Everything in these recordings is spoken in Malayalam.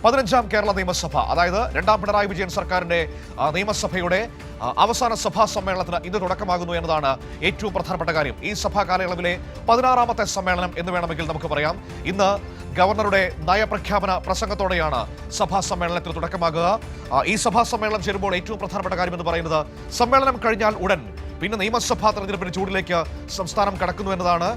15ാം കേരള നിയമസഭ, അതായത് രണ്ടാം പിണറായി വിജയൻ സർക്കാരിന്റെ നിയമസഭയുടെ അവസാന സഭാ സമ്മേളനത്തിന് ഇന്ന് തുടക്കമാകുന്നു എന്നതാണ് ഏറ്റവും പ്രധാനപ്പെട്ട കാര്യം. ഈ സഭാ കാലയളവിലെ 16ാമത്തെ സമ്മേളനം എന്ന് വേണമെങ്കിൽ നമുക്ക് പറയാം. ഇന്ന് ഗവർണറുടെ നയപ്രഖ്യാപന പ്രസംഗത്തോടെയാണ് സഭാ സമ്മേളനത്തിന് തുടക്കമാകുക. ഈ സഭാ സമ്മേളനം ചേരുമ്പോൾ ഏറ്റവും പ്രധാനപ്പെട്ട കാര്യം എന്ന് പറയുന്നത് സമ്മേളനം കഴിഞ്ഞാൽ ഉടൻ പിന്നെ നിയമസഭാ തെരഞ്ഞെടുപ്പിന് ചൂടിലേക്ക് സംസ്ഥാനം കടക്കുന്നു എന്നതാണ്.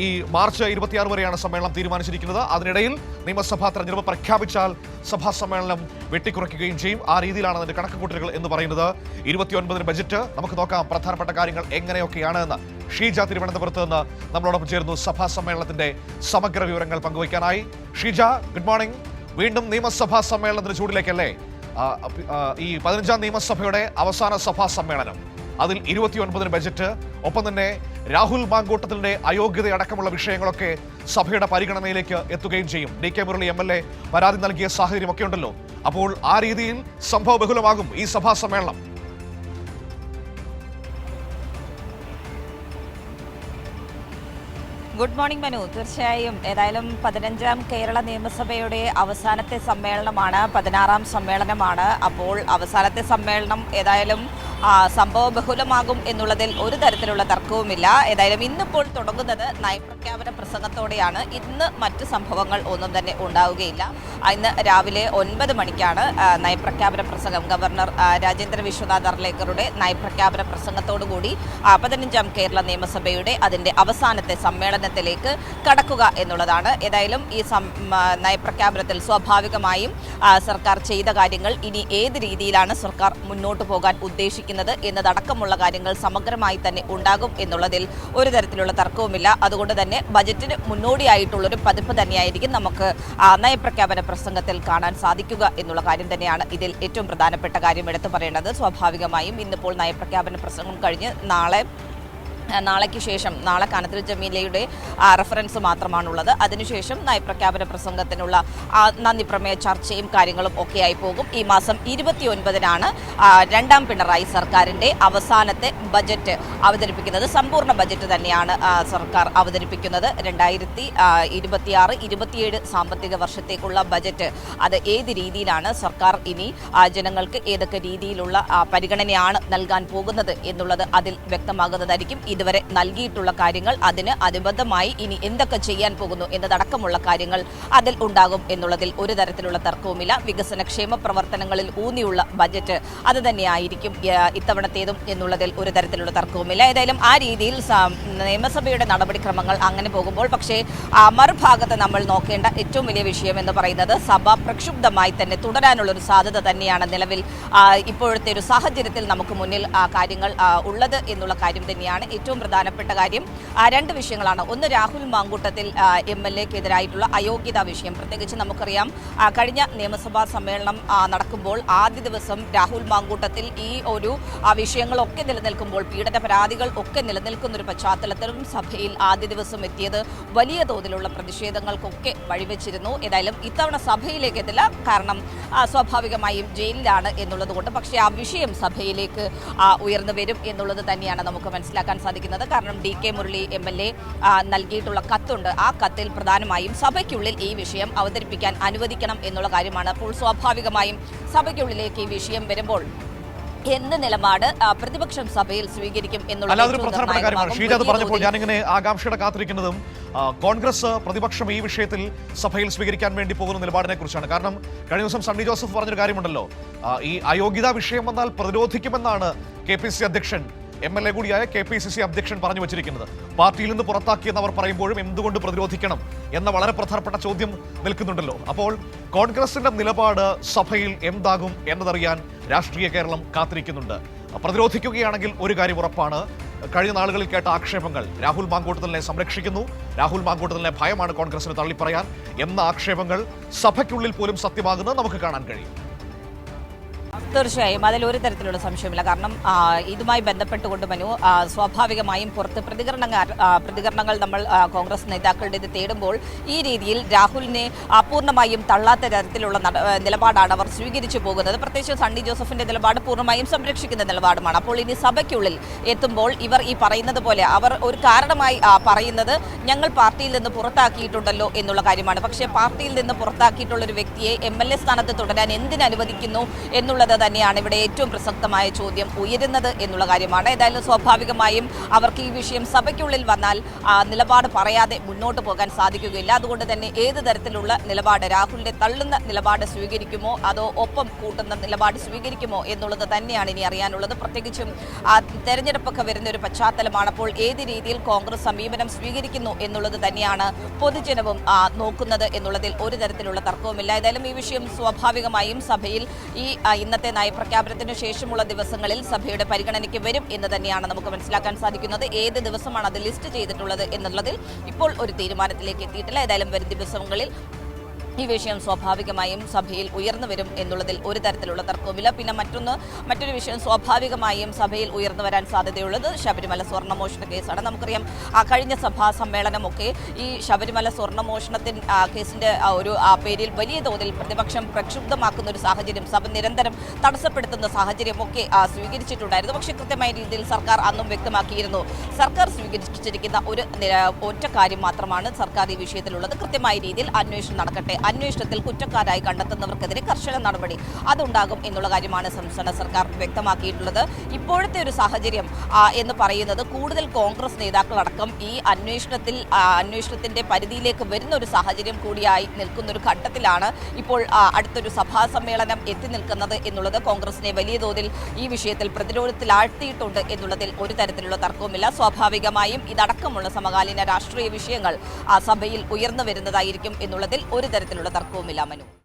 ഈ മാർച്ച് 26 വരെയാണ് സമ്മേളനം തീരുമാനിച്ചിരിക്കുന്നത്. അതിനിടയിൽ നിയമസഭാ തെരഞ്ഞെടുപ്പ് പ്രഖ്യാപിച്ചാൽ സഭാ സമ്മേളനം വെട്ടിക്കുറയ്ക്കുകയും ചെയ്യും. ആ രീതിയിലാണ് അതിന്റെ കണക്കുകൂട്ടലുകൾ എന്ന് പറയുന്നത്. 29 ബജറ്റ് നമുക്ക് നോക്കാം പ്രധാനപ്പെട്ട കാര്യങ്ങൾ എങ്ങനെയൊക്കെയാണ് എന്ന്. ഷീജ തിരുവനന്തപുരത്ത് നിന്ന് നമ്മളോടൊപ്പം ചേർന്നു സഭാ സമ്മേളനത്തിന്റെ സമഗ്ര വിവരങ്ങൾ പങ്കുവയ്ക്കാനായി. Sheeja, good morning. വീണ്ടും നിയമസഭാ സമ്മേളനത്തിന് ചൂടിലേക്കല്ലേ? ഈ 15ാം നിയമസഭയുടെ അവസാന സഭാ സമ്മേളനം, അതിൽ 29 ബജറ്റ്, ഒപ്പം തന്നെ രാഹുൽ മാങ്കൂട്ടത്തിന്റെ അയോഗ്യതയടക്കമുള്ള വിഷയങ്ങളൊക്കെ സഭയുടെ പരിഗണനയിലേക്ക് എത്തുകയും ചെയ്യും. DK മുരളി MLA പരാതി നൽകിയ സാഹചര്യമൊക്കെ ഉണ്ടല്ലോ. അപ്പോൾ ആ രീതിയിൽ സംഭവ ബഹുലമാകും ഈ സഭാ സമ്മേളനം. Good morning Manu. തീർച്ചയായും ഏതായാലും 15ാം കേരള നിയമസഭയുടെ അവസാനത്തെ സമ്മേളനമാണ്, 16ാം സമ്മേളനമാണ്. അപ്പോൾ അവസാനത്തെ സമ്മേളനം ഏതായാലും സംഭവ ബഹുലമാകും എന്നുള്ളതിൽ ഒരു തരത്തിലുള്ള തർക്കവുമില്ല. ഏതായാലും ഇന്നിപ്പോൾ തുടങ്ങുന്നത് നയപ്രഖ്യാപന പ്രസംഗത്തോടെയാണ്. ഇന്ന് മറ്റ് സംഭവങ്ങൾ ഒന്നും തന്നെ ഉണ്ടാവുകയില്ല. ഇന്ന് രാവിലെ 9 മണിക്കാണ് നയപ്രഖ്യാപന പ്രസംഗം. ഗവർണർ രാജേന്ദ്ര വിശ്വനാഥ് അർലേക്കറുടെ നയപ്രഖ്യാപന പ്രസംഗത്തോടുകൂടി 15ാം കേരള നിയമസഭയുടെ അതിൻ്റെ അവസാനത്തെ സമ്മേളനത്തിലേക്ക് കടക്കുക എന്നുള്ളതാണ്. ഏതായാലും ഈ നയപ്രഖ്യാപനത്തിൽ സ്വാഭാവികമായും സർക്കാർ ചെയ്ത കാര്യങ്ങൾ, ഇനി ഏത് രീതിയിലാണ് സർക്കാർ മുന്നോട്ട് പോകാൻ ഉദ്ദേശിക്കുന്നത് എന്നതടക്കമുള്ള കാര്യങ്ങൾ സമഗ്രമായി തന്നെ ഉണ്ടാകും എന്നുള്ളതിൽ ഒരു തരത്തിലുള്ള തർക്കവുമില്ല. അതുകൊണ്ട് തന്നെ ബജറ്റിന് മുന്നോടിയായിട്ടുള്ളൊരു പതിപ്പ് തന്നെയായിരിക്കും നമുക്ക് നയപ്രഖ്യാപന പ്രസംഗത്തിൽ കാണാൻ സാധിക്കുക എന്നുള്ള കാര്യം തന്നെയാണ് ഇതിൽ ഏറ്റവും പ്രധാനപ്പെട്ട കാര്യം എടുത്തു പറയേണ്ടത്. സ്വാഭാവികമായും ഇന്നിപ്പോൾ നയപ്രഖ്യാപന പ്രസംഗം കഴിഞ്ഞ് നാളേക്ക് ശേഷം നാളെ കനത്തിൽ ജമീലയുടെ റെഫറൻസ് മാത്രമാണുള്ളത്. അതിനുശേഷം നയപ്രഖ്യാപന പ്രസംഗത്തിനുള്ള നന്ദി പ്രമേയ ചർച്ചയും കാര്യങ്ങളും ഒക്കെയായി പോകും. ഈ മാസം 29-നാണ് രണ്ടാം പിണറായി സർക്കാരിൻ്റെ അവസാനത്തെ ബജറ്റ് അവതരിപ്പിക്കുന്നത്. സമ്പൂർണ്ണ ബജറ്റ് തന്നെയാണ് സർക്കാർ അവതരിപ്പിക്കുന്നത്. 2026-27 സാമ്പത്തിക വർഷത്തേക്കുള്ള ബജറ്റ്, അത് ഏത് രീതിയിലാണ് സർക്കാർ ഇനി ജനങ്ങൾക്ക് ഏതൊക്കെ രീതിയിലുള്ള പരിഗണനയാണ് നൽകാൻ പോകുന്നത് എന്നുള്ളത് അതിൽ വ്യക്തമാകുന്നതായിരിക്കും. ഇതുവരെ നൽകിയിട്ടുള്ള കാര്യങ്ങൾ, അതിന് അനുബന്ധമായി ഇനി എന്തൊക്കെ ചെയ്യാൻ പോകുന്നു എന്നതടക്കമുള്ള കാര്യങ്ങൾ അതിൽ ഉണ്ടാകും എന്നുള്ളതിൽ ഒരു തരത്തിലുള്ള തർക്കവുമില്ല. വികസന ക്ഷേമ പ്രവർത്തനങ്ങളിൽ ഊന്നിയുള്ള ബജറ്റ് അത് തന്നെയായിരിക്കും ഇത്തവണത്തേതും എന്നുള്ളതിൽ ഒരു തരത്തിലുള്ള തർക്കവുമില്ല. ഏതായാലും ആ രീതിയിൽ നിയമസഭയുടെ നടപടിക്രമങ്ങൾ അങ്ങനെ പോകുമ്പോൾ, പക്ഷേ മറുഭാഗത്ത് നമ്മൾ നോക്കേണ്ട ഏറ്റവും വലിയ വിഷയം എന്ന് പറയുന്നത് സഭ പ്രക്ഷുബ്ധമായി തന്നെ തുടരാനുള്ളൊരു സാധ്യത തന്നെയാണ് നിലവിൽ ഇപ്പോഴത്തെ ഒരു സാഹചര്യത്തിൽ നമുക്ക് മുന്നിൽ കാര്യങ്ങൾ ഉള്ളത് എന്നുള്ള കാര്യം തന്നെയാണ് ഏറ്റവും പ്രധാനപ്പെട്ട കാര്യം. രണ്ട് വിഷയങ്ങളാണ്. ഒന്ന്, രാഹുൽ മാങ്കൂട്ടത്തിൽ MLA-ക്കെതിരായിട്ടുള്ള അയോഗ്യതാ വിഷയം. പ്രത്യേകിച്ച് നമുക്കറിയാം, കഴിഞ്ഞ നിയമസഭാ സമ്മേളനം നടക്കുമ്പോൾ ആദ്യ ദിവസം രാഹുൽ മാങ്കൂട്ടത്തിൽ ഈ ഒരു വിഷയങ്ങളൊക്കെ നിലനിൽക്കുമ്പോൾ, പീഡന പരാതികൾ ഒക്കെ നിലനിൽക്കുന്ന ഒരു പശ്ചാത്തലത്തിലും സഭയിൽ ആദ്യ ദിവസം എത്തിയത് വലിയ തോതിലുള്ള പ്രതിഷേധങ്ങൾക്കൊക്കെ വഴിവെച്ചിരുന്നു. ഏതായാലും ഇത്തവണ സഭയിലേക്ക് എത്തില്ല, കാരണം സ്വാഭാവികമായും ജയിലിലാണ് എന്നുള്ളത് കൊണ്ട്. പക്ഷേ ആ വിഷയം സഭയിലേക്ക് ഉയർന്നു വരും എന്നുള്ളത് തന്നെയാണ് നമുക്ക് മനസ്സിലാക്കാൻ സാധിക്കുന്നത്. കാരണം DK മുരളി MLA നൽകിയിട്ടുള്ള കത്തുണ്ട്. ആ കത്തിൽ പ്രധാനമായും സഭയ്ക്കുള്ളിൽ ഈ വിഷയം അവതരിപ്പിക്കാൻ അനുവദിക്കണം എന്നുള്ള കാര്യമാണ്. അപ്പോൾ സ്വാഭാവികമായും സഭയ്ക്കുള്ളിലേക്ക് ഈ വിഷയം വരുമ്പോൾ എന്ത് നിലപാട് പ്രതിപക്ഷം സഭയിൽ സ്വീകരിക്കും എന്നുള്ള പ്രധാനപ്പെട്ട കാര്യമാണ്. ഷീജ അത് പറഞ്ഞപ്പോൾ ഞാനിങ്ങനെ ആകാംക്ഷയുടെ കാത്തിരിക്കുന്നതും കോൺഗ്രസ് പ്രതിപക്ഷം ഈ വിഷയത്തിൽ സഭയിൽ സ്വീകരിക്കാൻ വേണ്ടി പോകുന്ന നിലപാടിനെ കുറിച്ചാണ്. കാരണം കഴിഞ്ഞ ദിവസം സണ്ണി ജോസഫ് പറഞ്ഞൊരു കാര്യമുണ്ടല്ലോ, ഈ അയോഗ്യതാ വിഷയം വന്നാൽ പ്രതിരോധിക്കുമെന്നാണ് KPCC അധ്യക്ഷൻ, MLA കൂടിയായ KPCC അധ്യക്ഷൻ പറഞ്ഞു വെച്ചിരിക്കുന്നത്. പാർട്ടിയിൽ നിന്ന് പുറത്താക്കിയെന്ന് അവർ പറയുമ്പോഴും എന്തുകൊണ്ട് പ്രതിരോധിക്കണം എന്ന വളരെ പ്രധാനപ്പെട്ട ചോദ്യം നിൽക്കുന്നുണ്ടല്ലോ. അപ്പോൾ കോൺഗ്രസിന്റെ നിലപാട് സഭയിൽ എന്താകും എന്നതറിയാൻ രാഷ്ട്രീയ കേരളം കാത്തിരിക്കുന്നുണ്ട്. പ്രതിരോധിക്കുകയാണെങ്കിൽ ഒരു കാര്യം ഉറപ്പാണ്, കഴിഞ്ഞ നാളുകളിൽ കേട്ട ആക്ഷേപങ്ങൾ രാഹുൽ മാങ്കൂട്ടത്തിലിനെ സംരക്ഷിക്കുന്നു, രാഹുൽ മാങ്കൂട്ടത്തിലിനെ ഭയമാണ് കോൺഗ്രസിന് തള്ളിപ്പറയാൻ എന്ന ആക്ഷേപങ്ങൾ സഭയ്ക്കുള്ളിൽ പോലും സത്യമാകുന്നത് നമുക്ക് കാണാൻ കഴിയും. തീർച്ചയായും അതിൽ ഒരു തരത്തിലുള്ള സംശയമില്ല. കാരണം ഇതുമായി ബന്ധപ്പെട്ടുകൊണ്ട് മനു സ്വാഭാവികമായും പുറത്ത് പ്രതികരണങ്ങൾ നമ്മൾ കോൺഗ്രസ് നേതാക്കളുടെ ഇത് തേടുമ്പോൾ ഈ രീതിയിൽ രാഹുലിനെ പൂർണ്ണമായും തള്ളാത്ത തരത്തിലുള്ള നിലപാടാണ് അവർ സ്വീകരിച്ചു പോകുന്നത്. പ്രത്യേകിച്ച് സണ്ണി ജോസഫിന്റെ നിലപാട് പൂർണ്ണമായും സംരക്ഷിക്കുന്ന നിലപാടുമാണ്. അപ്പോൾ ഇനി സഭയ്ക്കുള്ളിൽ എത്തുമ്പോൾ ഇവർ ഈ പറയുന്നത് പോലെ അവർ ഒരു കാരണമായി പറയുന്നത് ഞങ്ങൾ പാർട്ടിയിൽ നിന്ന് പുറത്താക്കിയിട്ടുണ്ടല്ലോ എന്നുള്ള കാര്യമാണ്. പക്ഷേ പാർട്ടിയിൽ നിന്ന് പുറത്താക്കിയിട്ടുള്ള ഒരു വ്യക്തിയെ MLA സ്ഥാനത്ത് തുടരാൻ എന്തിനനുവദിക്കുന്നു എന്നുള്ളത് തന്നെയാണ് ഇവിടെ ഏറ്റവും പ്രസക്തമായ ചോദ്യം ഉയരുന്നത് എന്നുള്ള കാര്യമാണ്. ഏതായാലും സ്വാഭാവികമായും അവർക്ക് ഈ വിഷയം സഭയ്ക്കുള്ളിൽ വന്നാൽ നിലപാട് പറയാതെ മുന്നോട്ട് പോകാൻ സാധിക്കുകയില്ല. അതുകൊണ്ട് തന്നെ ഏത് തരത്തിലുള്ള നിലപാട് രാഹുലിനെ തള്ളുന്ന നിലപാട് സ്വീകരിക്കുമോ അതോ ഒപ്പം കൂട്ടുന്ന നിലപാട് സ്വീകരിക്കുമോ എന്നുള്ളത് തന്നെയാണ് ഇനി അറിയാനുള്ളത്. പ്രത്യേകിച്ചും തെരഞ്ഞെടുപ്പൊക്കെ വരുന്ന ഒരു പശ്ചാത്തലമാണ്. അപ്പോൾ ഏത് രീതിയിൽ കോൺഗ്രസ് സമീപനം സ്വീകരിക്കുന്നു എന്നുള്ളത് തന്നെയാണ് പൊതുജനവും നോക്കുന്നത് എന്നുള്ളതിൽ ഒരു തരത്തിലുള്ള തർക്കവുമില്ല. ഏതായാലും ഈ വിഷയം സ്വാഭാവികമായും സഭയിൽ ഈ ഇന്നത്തെ നയപ്രഖ്യാപനത്തിന് ശേഷമുള്ള ദിവസങ്ങളിൽ സഭയുടെ പരിഗണനയ്ക്ക് വരും എന്ന് തന്നെയാണ് നമുക്ക് മനസ്സിലാക്കാൻ സാധിക്കുന്നത്. ഏത് ദിവസമാണ് അത് ലിസ്റ്റ് ചെയ്തിട്ടുള്ളത് എന്നുള്ളതിൽ ഇപ്പോൾ ഒരു തീരുമാനത്തിലേക്ക് എത്തിയിട്ടില്ല. ഏതായാലും വരും ദിവസങ്ങളിൽ ഈ വിഷയം സ്വാഭാവികമായും സഭയിൽ ഉയർന്നു വരും എന്നുള്ളതിൽ ഒരു തരത്തിലുള്ള തർക്കവുമില്ല. പിന്നെ മറ്റൊരു വിഷയം സ്വാഭാവികമായും സഭയിൽ ഉയർന്നു വരാൻ സാധ്യതയുള്ളത് ശബരിമല സ്വർണ്ണമോഷണ കേസാണ്. നമുക്കറിയാം കഴിഞ്ഞ സഭാ സമ്മേളനമൊക്കെ ഈ ശബരിമല സ്വർണ്ണമോഷണത്തിൻ കേസിന്റെ ഒരു പേരിൽ വലിയ തോതിൽ പ്രതിപക്ഷം പ്രക്ഷുബ്ധമാക്കുന്ന ഒരു സാഹചര്യം, സഭ നിരന്തരം തടസ്സപ്പെടുത്തുന്ന സാഹചര്യമൊക്കെ സ്വീകരിച്ചിട്ടുണ്ടായിരുന്നു. പക്ഷേ കൃത്യമായ രീതിയിൽ സർക്കാർ അന്നും വ്യക്തമാക്കിയിരുന്നു. സർക്കാർ സ്വീകരിച്ചിരിക്കുന്ന ഒറ്റ കാര്യം മാത്രമാണ് സർക്കാർ ഈ വിഷയത്തിലുള്ളത്. കൃത്യമായ രീതിയിൽ അന്വേഷണം നടക്കട്ടെ, അന്വേഷണത്തിൽ കുറ്റക്കാരായി കണ്ടെത്തുന്നവർക്കെതിരെ കർശന നടപടി അതുണ്ടാകും എന്നുള്ള കാര്യമാണ് സംസ്ഥാന സർക്കാർ വ്യക്തമാക്കിയിട്ടുള്ളത്. ഇപ്പോഴത്തെ ഒരു സാഹചര്യം എന്ന് പറയുന്നത് കൂടുതൽ കോൺഗ്രസ് നേതാക്കളടക്കം ഈ അന്വേഷണത്തിന്റെ പരിധിയിലേക്ക് വരുന്ന ഒരു സാഹചര്യം കൂടിയായി നിൽക്കുന്ന ഒരു ഘട്ടത്തിലാണ് ഇപ്പോൾ അടുത്തൊരു സഭാ സമ്മേളനം എത്തി നിൽക്കുന്നത് എന്നുള്ളത് കോൺഗ്രസിനെ വലിയ തോതിൽ ഈ വിഷയത്തിൽ പ്രതിരോധത്തിലാഴ്ത്തിയിട്ടുണ്ട് എന്നുള്ളതിൽ ഒരു തരത്തിലുള്ള തർക്കവുമില്ല. സ്വാഭാവികമായും ഇതടക്കമുള്ള സമകാലീന രാഷ്ട്രീയ വിഷയങ്ങൾ സഭയിൽ ഉയർന്നു വരുന്നതായിരിക്കും എന്നുള്ളതിൽ ഒരു തരത്തിലുള്ള തർക്കവുമില്ല മനു.